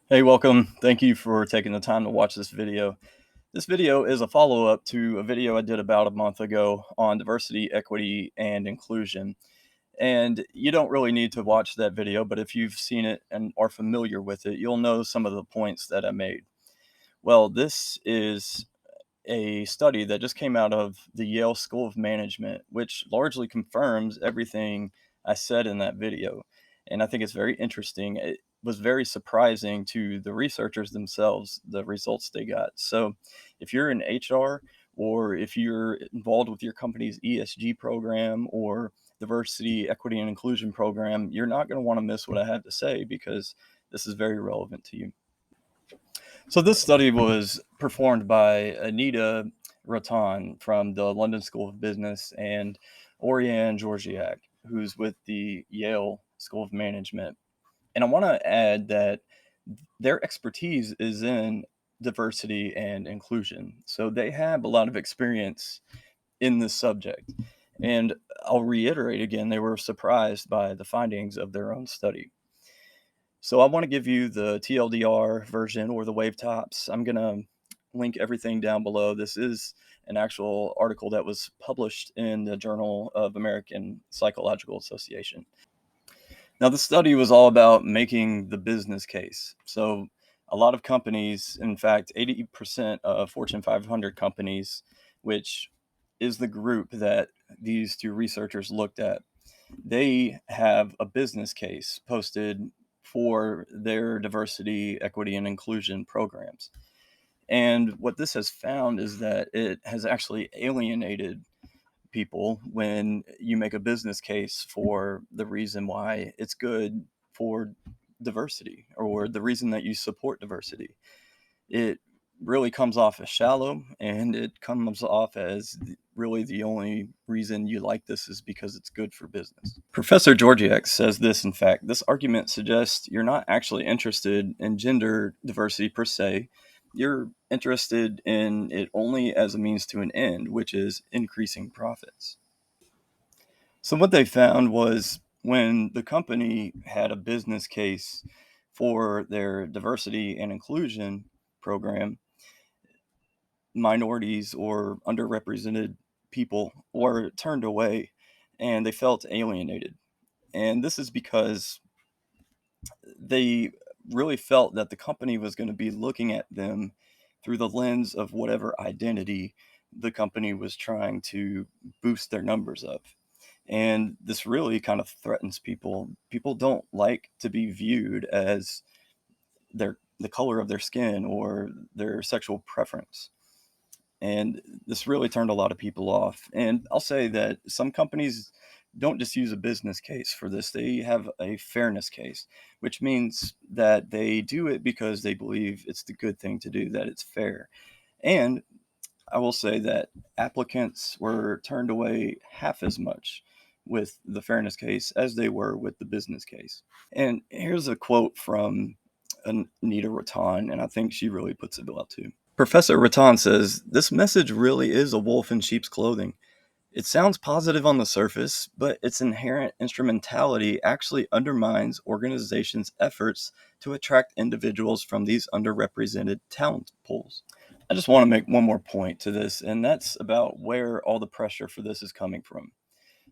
Hey, welcome. Thank you for taking the time to watch this video. This video is a follow-up to a video I did about a month ago on diversity, equity, and inclusion. And you don't really need to watch that video, but if you've seen it and are familiar with it, you'll know some of the points that I made. Well, this is a study that just came out of the Yale School of Management, which largely confirms everything I said in that video. And I think it's very interesting. It was very surprising to the researchers themselves, the results they got. So, if you're in HR or if you're involved with your company's ESG program or diversity, equity, and inclusion program, you're not going to want to miss what I have to say because this is very relevant to you. So this study was performed by Anita Raton from the London School of Business and Oriane Georgiak, who's with the Yale School of Management. And I want to add that their expertise is in diversity and inclusion. So they have a lot of experience in this subject. And I'll reiterate again, they were surprised by the findings of their own study. So I want to give you the TLDR version or the wave tops. I'm going to link everything down below. This is an actual article that was published in the Journal of American Psychological Association. Now, the study was all about making the business case. So a lot of companies, in fact, 80% of Fortune 500 companies, which is the group that these two researchers looked at, they have a business case posted for their diversity, equity, and inclusion programs. And what this has found is that it has actually alienated people when you make a business case for the reason why it's good for diversity or the reason that you support diversity. It really comes off as shallow, and it comes off as really the only reason you like this is because it's good for business. Professor Georgiak says this, in fact, this argument suggests you're not actually interested in gender diversity per se. You're interested in it only as a means to an end, which is increasing profits. So, what they found was when the company had a business case for their diversity and inclusion program, minorities or underrepresented people were turned away and they felt alienated. And this is because they really felt that the company was going to be looking at them through the lens of whatever identity the company was trying to boost their numbers of. And this really kind of threatens people. People don't like to be viewed as the color of their skin or their sexual preference. And this really turned a lot of people off. And I'll say that some companies don't just use a business case for this, they have a fairness case, which means that they do it because they believe it's the good thing to do, that it's fair. And I will say that applicants were turned away half as much with the fairness case as they were with the business case. And here's a quote from Anita Raton, and I think she really puts it well too. Professor Rattan says, "This message really is a wolf in sheep's clothing. It sounds positive on the surface, but its inherent instrumentality actually undermines organizations' efforts to attract individuals from these underrepresented talent pools." I just want to make one more point to this, and that's about where all the pressure for this is coming from.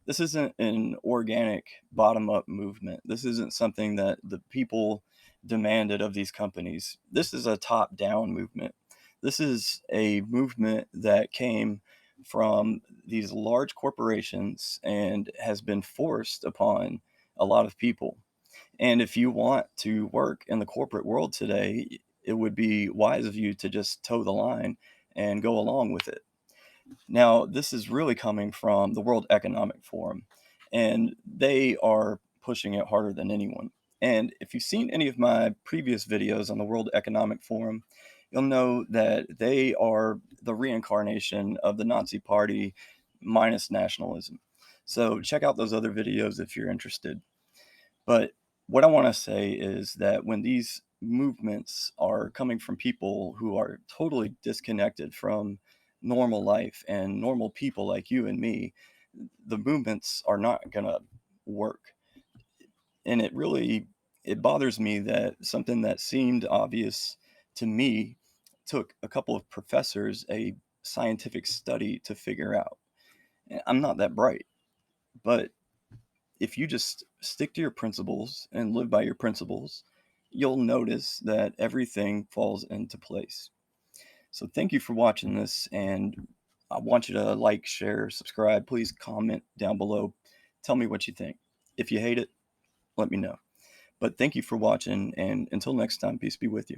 This isn't an organic bottom up movement. This isn't something that the people demanded of these companies. This is a top down movement. This is a movement that came from these large corporations and has been forced upon a lot of people. And if you want to work in the corporate world today, it would be wise of you to just toe the line and go along with it. Now, this is really coming from the World Economic Forum, and they are pushing it harder than anyone. And if you've seen any of my previous videos on the World Economic Forum, you'll know that they are the reincarnation of the Nazi Party minus nationalism. So check out those other videos if you're interested. But what I want to say is that when these movements are coming from people who are totally disconnected from normal life and normal people like you and me, the movements are not going to work. And it really It bothers me that something that seemed obvious to me took a couple of professors a scientific study to figure out. I'm not that bright, but if you just stick to your principles and live by your principles, you'll notice that everything falls into place. So thank you for watching this, and I want you to like, share, subscribe. Please comment down below. Tell me what you think. If you hate it, let me know. But thank you for watching, and until next time, peace be with you.